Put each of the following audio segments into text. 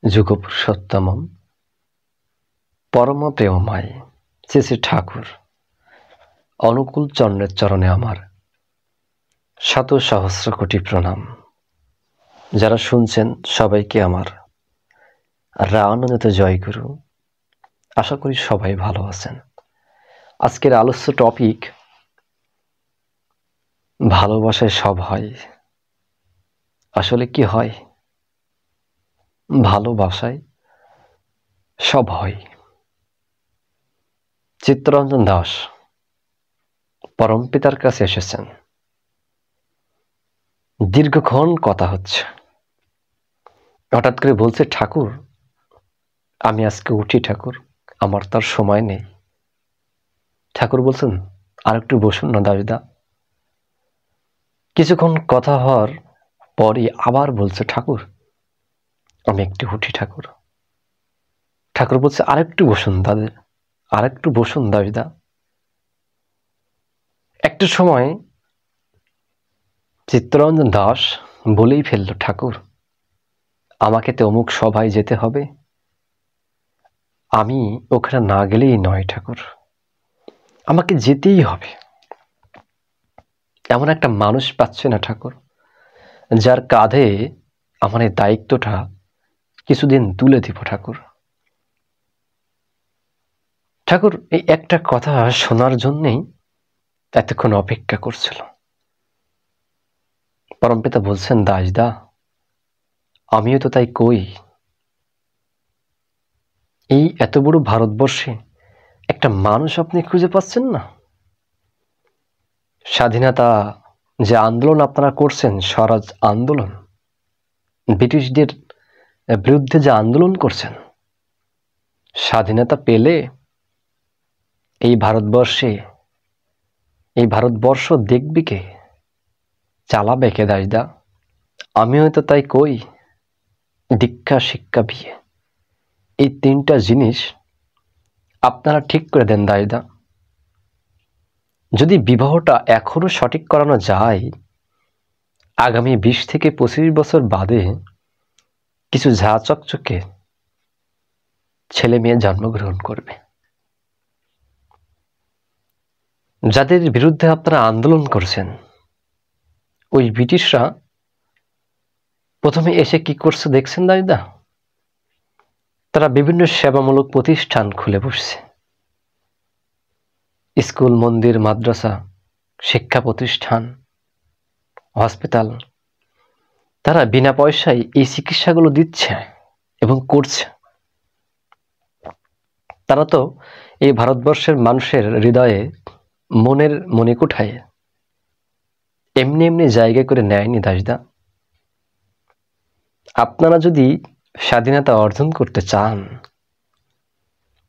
যুগপুরুষোত্তমম পরম প্রেমময় শ্রী শ্রী ঠাকুর অনুকূল চরণের চরণে আমার শত সহস্র কোটি প্রণাম। যারা শুনছেন সবাইকে আমার রামানন্দিত জয়গুরু। আশা করি সবাই ভালো আছেন। আজকের আলোচ্য টপিক, ভালোবাসায় সব হয়। আসলে কি হয়? ভালোবাসায় সব হয়। চিত্তরঞ্জন দাস পরমপিতার কাছে এসেছেন। দীর্ঘক্ষণ কথা হচ্ছে, হঠাৎ করে বলছে, ঠাকুর আমি আজকে উঠি, ঠাকুর আমার তার সময় নেই। ঠাকুর বলছেন, আর একটু বসুন না দাসদা। কিছুক্ষণ কথা হওয়ার পরই আবার বলছে, ঠাকুর আমি একটু উঠি, ঠাকুর। ঠাকুর বলছে, আরেকটু বসুন দাদা, আরেকটু বসুন দাসদা। একটা সময় চিত্তরঞ্জন দাস বলেই ফেলল, ঠাকুর আমাকে তো অমুক সভায় যেতে হবে, আমি ওখানে না গেলেই নয় ঠাকুর, আমাকে যেতেই হবে। এমন একটা মানুষ পাচ্ছে না ঠাকুর, যার কাঁধে আমার এই দায়িত্বটা কিছুদিন তুলে দিব ঠাকুর। ঠাকুর এই একটা কথা শোনার জন্যেই এতক্ষণ অপেক্ষা করছিল। পরমপিতা বলছেন, দাসদা আমিও তো তাই কই। এই এত বড় ভারতবর্ষে একটা মানুষ আপনি খুঁজে পাচ্ছেন না? স্বাধীনতা যে আন্দোলন আপনারা করছেন, স্বরাজ আন্দোলন, ব্রিটিশদের বিরুদ্ধে যে আন্দোলন করছেন, স্বাধীনতা পেলে এই ভারতবর্ষ দেখবি কে, চালাবে কে দাসদা? আমিও তো তাই কই। দীক্ষা, শিক্ষা, বিয়ে, এই তিনটা জিনিস আপনারা ঠিক করে দেন দাসদা। যদি বিবাহটা এখনো সঠিক করানো যায়, আগামী 20 থেকে 25 বছর বাদে কিছু ঝা চকচকে ছেলে মেয়ে জন্মগ্রহণ করবে। যাদের বিরুদ্ধে আপনারা আন্দোলন করছেন, ওই ব্রিটিশরা প্রথমে এসে কি করছে দেখছেন দাদা? তারা বিভিন্ন সেবামূলক প্রতিষ্ঠান খুলে বসছে, স্কুল, মন্দির, মাদ্রাসা, শিক্ষা প্রতিষ্ঠান, হসপিটাল। তারা বিনা পয়সায় এই চিকিৎসাগুলো দিচ্ছে এবং করছে। তারা তো এই ভারতবর্ষের মানুষের হৃদয়ে, মনের মণিকুঠায় এমনি এমনি জায়গা করে নেয়নি দাসদা। আপনারা যদি স্বাধীনতা অর্জন করতে চান,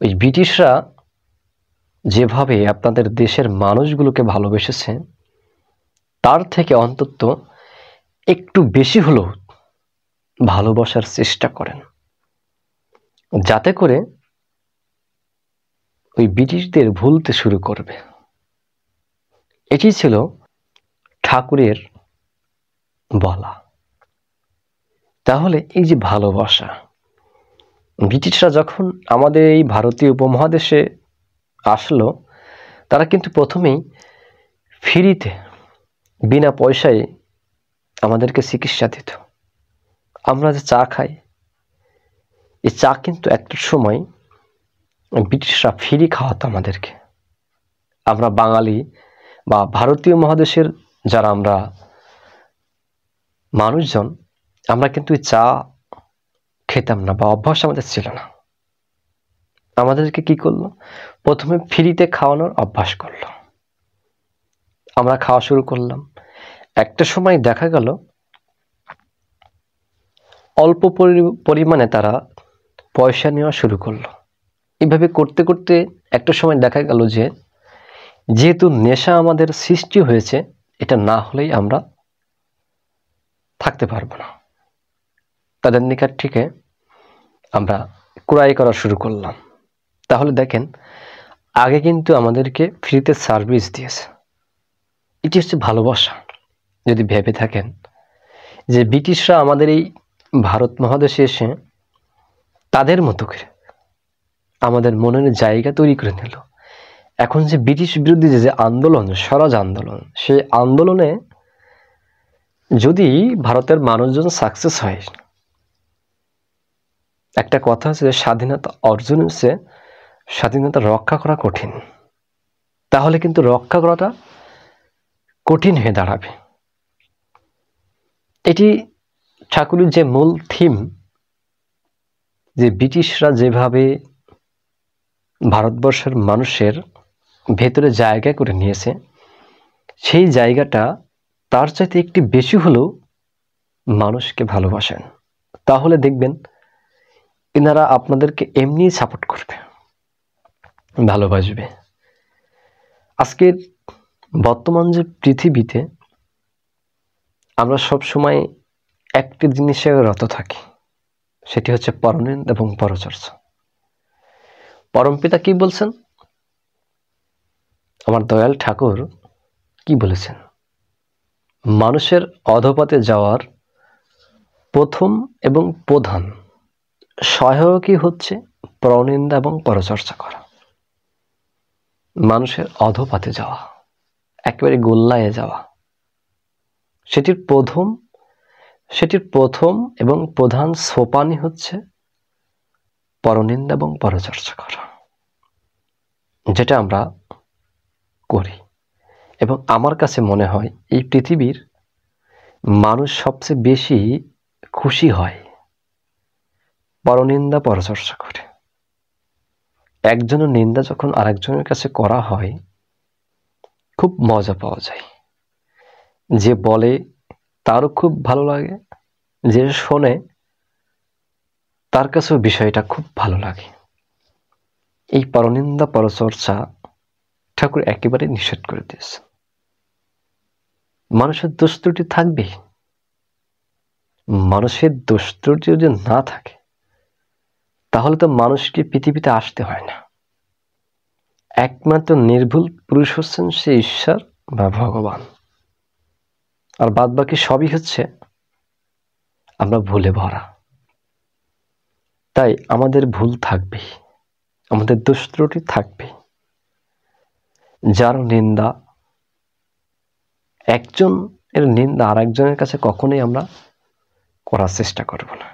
ওই ব্রিটিশরা যেভাবে আপনাদের দেশের মানুষগুলোকে ভালোবেসেছে, তার থেকে অন্তত একটু বেশি হলেও ভালোবাসার চেষ্টা করেন, যাতে করে ওই ব্রিটিশদের ভুলতে শুরু করবে। এটি ছিল ঠাকুরের বলা। তাহলে এই যে ভালোবাসা, ব্রিটিশরা যখন আমাদের এই ভারতীয় উপমহাদেশে আসলো, তারা কিন্তু প্রথমেই ফ্রিতে, বিনা পয়সায় আমাদেরকে চিকিৎসা দিত। আমরা যে চা খাই, এই চা কিন্তু একটা সময় ব্রিটিশরা ফ্রি খাওয়াতো আমাদেরকে। আমরা বাঙালি বা ভারতীয় মহাদেশের যারা আমরা মানুষজন, আমরা কিন্তু চা খেতাম না, বা অভ্যাস আমাদের ছিল না। আমাদেরকে কি করলো? প্রথমে ফ্রিতে খাওয়ানোর অভ্যাস করলো। আমরা খাওয়া শুরু করলাম। একটা সময় দেখা গেল অল্প পরিমাণে তারা পয়সা নেওয়া শুরু করলো। এইভাবে করতে করতে একটা সময় দেখা গেল যে, যেহেতু নেশা আমাদের সৃষ্টি হয়েছে, এটা না হলেই আমরা থাকতে পারবো না। তাদের নিকট থেকে আমরা ক্রয় করা শুরু করলাম। তাহলে দেখেন, আগে কিন্তু আমাদেরকে ফ্রিতে সার্ভিস দিয়েছে। এটি হচ্ছে ভালোবাসা। যদি ভেবে থাকেন যে ব্রিটিশরা আমাদের এই ভারত মহাদেশে এসে তাদের মতো করে আমাদের মনের জায়গা তৈরি করে নিল। এখন যে ব্রিটিশ বিরোধী যে আন্দোলন, স্বরাজ আন্দোলন, সেই আন্দোলনে যদি ভারতের মানুষজন সাকসেস হয়, একটা কথা আছে যে স্বাধীনতা অর্জন হচ্ছে, স্বাধীনতা রক্ষা করা কঠিন। তাহলে কিন্তু রক্ষা করাটা কঠিন হয়ে দাঁড়াবে। এটি ঠাকুরের যে মূল থিম, যে ব্রিটিশরা যেভাবে ভারতবর্ষের মানুষের ভেতরে জায়গা করে নিয়েছে, সেই জায়গাটা তার চাইতে একটি বেশি হলেও মানুষকে ভালোবাসেন। তাহলে দেখবেন এনারা আপনাদেরকে এমনি সাপোর্ট করবে, ভালোবাসবে। আজকের বর্তমান যে পৃথিবীতে আমরা সব সময় একটি জিনিসে রত থাকি, সেটি হচ্ছে পরনিন্দা এবং পরচর্চা। পরমপিতা কি বলছেন, আমার দয়াল ঠাকুর কি বলেছেন? মানুষের অধপথে যাওয়ার প্রথম এবং প্রধান সহায়কই হচ্ছে পরনিন্দা এবং পরচর্চা করা। মানুষের অধপথে যাওয়া, একেবারে গোল্লায় যাওয়া, সেটির প্রথম এবং প্রধান সোপানই হচ্ছে পরনিন্দা এবং পরচর্চা করা, যেটা আমরা করি। এবং আমার কাছে মনে হয় এই পৃথিবীর মানুষ সবচেয়ে বেশি খুশি হয় পরনিন্দা পরচর্চা করে। একজনের নিন্দা যখন আরেকজনের কাছে করা হয়, খুব মজা পাওয়া যায়। যে বলে তারও খুব ভালো লাগে, যে শোনে তার কাছেও বিষয়টা খুব ভালো লাগে। এই পরনিন্দা পরচর্চা ঠাকুর একেবারে নিষেধ করে দিয়েছে। মানুষের দোষ ত্রুটি থাকবে, মানুষের দোষ ত্রুটি যদি না থাকে তাহলে তো মানুষকে পৃথিবীতে আসতে হয় না। একমাত্র নির্ভুল পুরুষ হচ্ছেন সে ঈশ্বর বা ভগবান, আর বাদ বাকি সবই হচ্ছে আমরা ভুলে ভরা। তাই আমাদের ভুল থাকবে, আমাদের দোষ ত্রুটি থাকবে। যার নিন্দা, একজন এর নিন্দা আর একজনের কাছে কখনোই আমরা করার চেষ্টা করব না।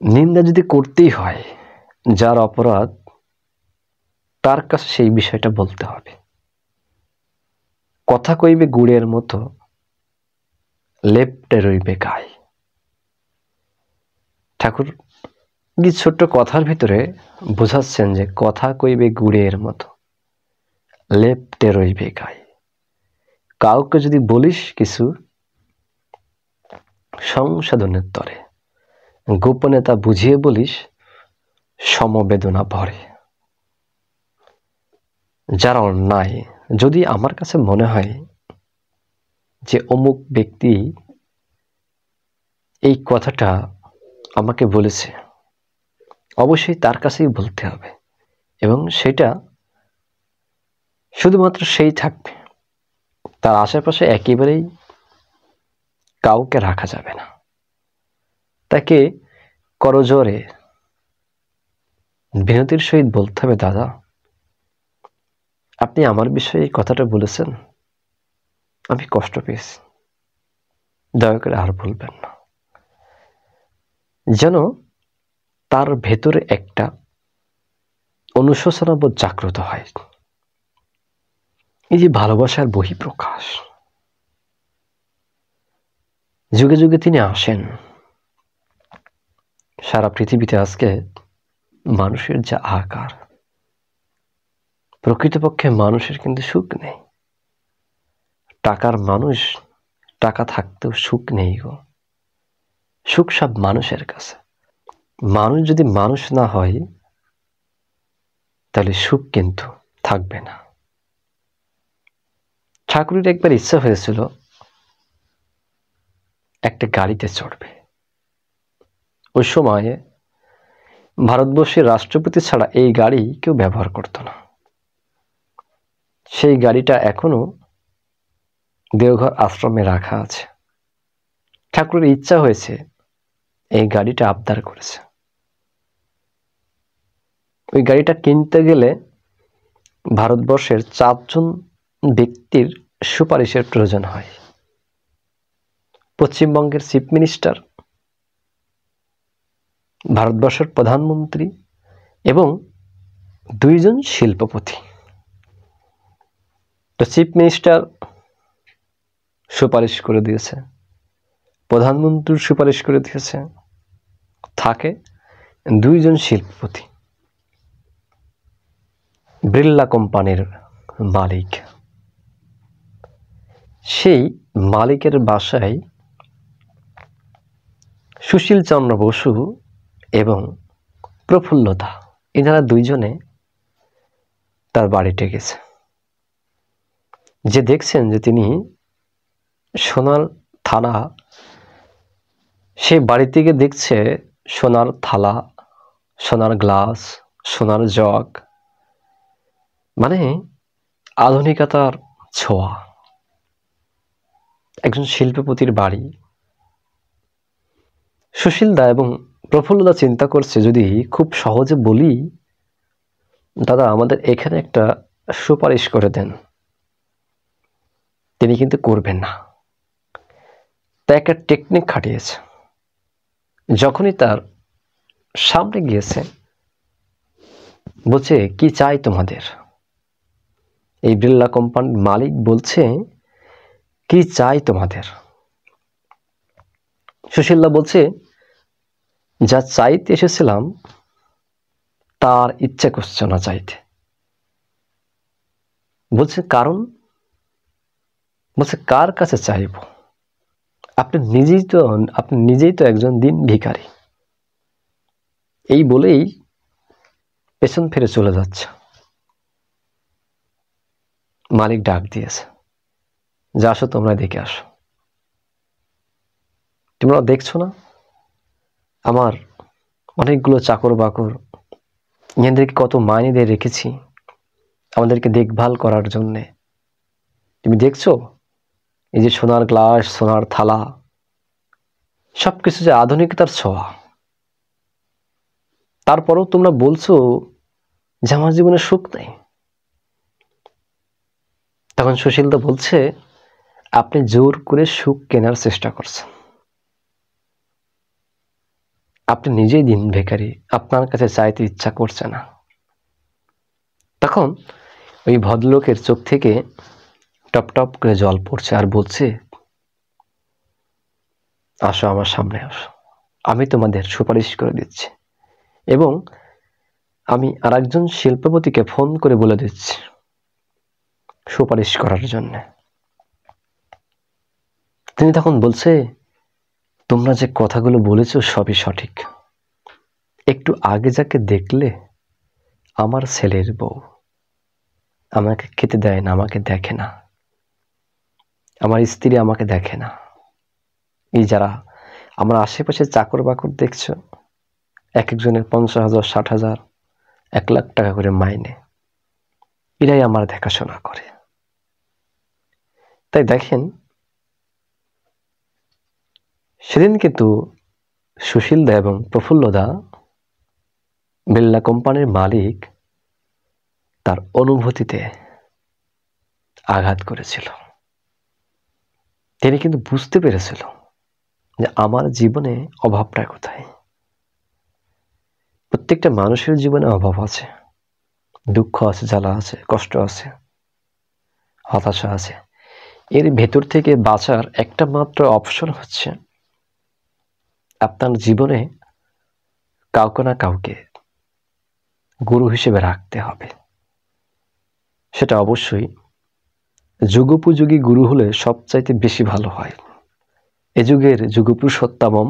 নিন্দা যদি করতেই হয়, যার অপরাধ তার কাছে সেই বিষয়টা বলতে হবে। কথা কইবে গুড়ের মতো, লেপ্টে রইবে গায়ে। ঠাকুর কি ছোট্ট কথার ভিতরে বোঝাচ্ছেন যে কথা কইবে গুড়ের মতো, লেপ্টে রইবে গায়ে। কাউকে যদি বলিস কিছু সংশোধনের তরে, গোপনে তা বুঝিয়ে বলিস সমবেদনা ভরে। যার অন্যায়, যদি আমার কাছে মনে হয় যে অমুক ব্যক্তি এই কথাটা আমাকে বলেছে, অবশ্যই তার কাছেই বলতে হবে, এবং সেটা শুধুমাত্র সেই থাকবে, তার আশেপাশে একেবারেই কাউকে রাখা যাবে না। তাকে করজোরে বিনতির সহিত বলতে হবে, দাদা আপনি আমার বিষয়ে এই কথাটা বলেছেন, আমি কষ্ট পেয়েছি, দয়া করে আর বলবেন না। যেন তার ভেতরে একটা অনুশোচনাবোধ জাগ্রত হয়। এই যে ভালোবাসার বহিঃপ্রকাশ, যুগে যুগে তিনি আসেন। সারা পৃথিবীতে আজকে মানুষের যে আকার, প্রকৃতপক্ষে মানুষের কিন্তু সুখ নেই। টাকার মানুষ, টাকা থাকতেও সুখ নেই গো। সুখ সব মানুষের কাছে। মানুষ যদি মানুষ না হয় তাহলে সুখ কিন্তু থাকবে না। ঠাকুরের একবার ইচ্ছা হয়েছিল একটা গাড়িতে চড়বে। ওই সময়ে ভারতবর্ষের রাষ্ট্রপতি ছাড়া এই গাড়ি কেউ ব্যবহার করত না। সেই গাড়িটা এখনো দেওঘর আশ্রমে রাখা আছে। ঠাকুরের ইচ্ছা হয়েছে এই গাড়িটা আবদার করেছে। ওই গাড়িটা কিনতে গেলে ভারতবর্ষের 4 জন ব্যক্তির সুপারিশের প্রয়োজন হয়। পশ্চিমবঙ্গের চিফ মিনিস্টার, ভারতবর্ষের প্রধানমন্ত্রী এবং 2 জন শিল্পপতি। তো চিফ মিনিস্টার সুপারিশ করে দিয়েছে, প্রধানমন্ত্রী সুপারিশ করে দিয়েছে, থাকে 2 জন শিল্পপতি। বিড়লা কোম্পানির মালিক, সেই মালিকের বাসায় সুশীল চন্দ্র বসু এবং প্রফুল্লতা, এনারা 2 জনে তার বাড়িতে গেছে। যে দেখছেন যে তিনি সোনার থালা, সে বাড়ি থেকে দেখছে সোনার থালা, সোনার গ্লাস, সোনার জগ, মানে আধুনিকতার ছোঁয়া। একজন শিল্পপতির বাড়ি। সুশীলদা এবং প্রফুল্লদা চিন্তা করছে, যদি খুব সহজে বলি, দাদা আমাদের এখানে একটা সুপারিশ করে দেন, তিনি কিন্তু করবেন না। তাই একটা টেকনিক খাটিয়েছে। যখনই তার সামনে গিয়েছে, বলছে কি চাই তোমাদের? এই বিড়লা কোম্পানির মালিক বলছে কি চাই তোমাদের? সুশীলদা বলছে যা চাইতে এসেছিলাম তার ইচ্ছা করছে না চাইতে। বলছে কারণ? বলছে কার কাছে চাইব? আপনি নিজেই তো একজন দিন ভিখারি। এই বলেই পেছন ফিরে চলে যাচ্ছে। মালিক ডাক দিয়েছে, যে আসো তোমরা দেখে আসো। তোমরা দেখছো না আমার অনেকগুলো চাকর বাকর, এদেরকে কত মাইনে দিয়ে রেখেছি আমাদেরকে দেখভাল করার জন্যে। তুমি দেখছো এই যে সোনার গ্লাস, সোনার থালা, সবকিছু যে আধুনিকতার ছোঁয়া। তারপরেও তোমরা বলছো যে আমার জীবনে সুখ নেই। তখন সুশীলদা বলছে, আপনি জোর করে সুখ কেনার চেষ্টা করছেন। আপনি নিজেই দিন ভিখারি, আপনার কাছে চাইতে ইচ্ছা করছে না। তখন ওই ভদ্রলোকের চোখ থেকে টপ টপ করে জল পড়ছে আর বলছে, আসো আমার সামনে আসো, আমি তোমাদের সুপারিশ করে দিচ্ছি এবং আমি আরেকজন শিল্পপতিকে ফোন করে বলে দিচ্ছি সুপারিশ করার জন্য। তিনি তখন বলছে, তোমরা যে কথাগুলো বলেছো সবই সঠিক। একটু আগে যাকে দেখলে আমার ছেলের বউ, আমাকে খেতে দেয় না, আমাকে দেখে না, আমার স্ত্রী আমাকে দেখে না। এই যারা আমার আশেপাশে চাকর বাকর দেখছো, এক একজনের 50,000, 60,000, 1 লাখ টাকা করে মাইনে, এরাই আমার দেখাশোনা করে। তাই দেখেন, সেদিন কিন্তু সুশীলদা এবং প্রফুল্লদা, বিড়লা কোম্পানির মালিক, তার অনুভূতিতে আঘাত করেছিল। তিনি কিন্তু বুঝতে পেরেছিল যে আমার জীবনে অভাবটা কোথায়। প্রত্যেকটা মানুষের জীবনে অভাব আছে, দুঃখ আছে, জ্বালা আছে, কষ্ট আছে, হতাশা আছে। এর ভেতর থেকে বাঁচার একটা মাত্র অপশন হচ্ছে আপনার জীবনে কাউকে না কাউকে গুরু হিসেবে রাখতে হবে। সেটা অবশ্যই যুগোপযোগী গুরু হলে সবচাইতে বেশি ভালো হয়। এ যুগের যুগপুরুষোত্তমম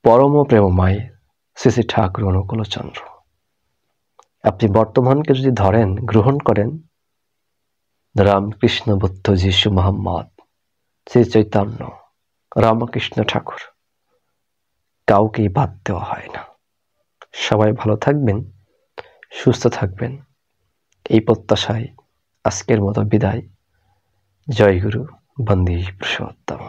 পরম প্রেমময় শ্রী শ্রী ঠাকুর অনুকূলচন্দ্র। আপনি বর্তমানকে যদি ধরেন, গ্রহণ করেন, রামকৃষ্ণ, বুদ্ধ, যিশু, মোহাম্মদ, শ্রী চৈতন্য, রামকৃষ্ণ ঠাকুর, কাউকেই বাদ দেওয়া হয় না। সবাই ভালো থাকবেন, সুস্থ থাকবেন, এই প্রত্যাশায় আজকের মতো বিদায়। জয় গুরু, বন্দে পুরুষোত্তম।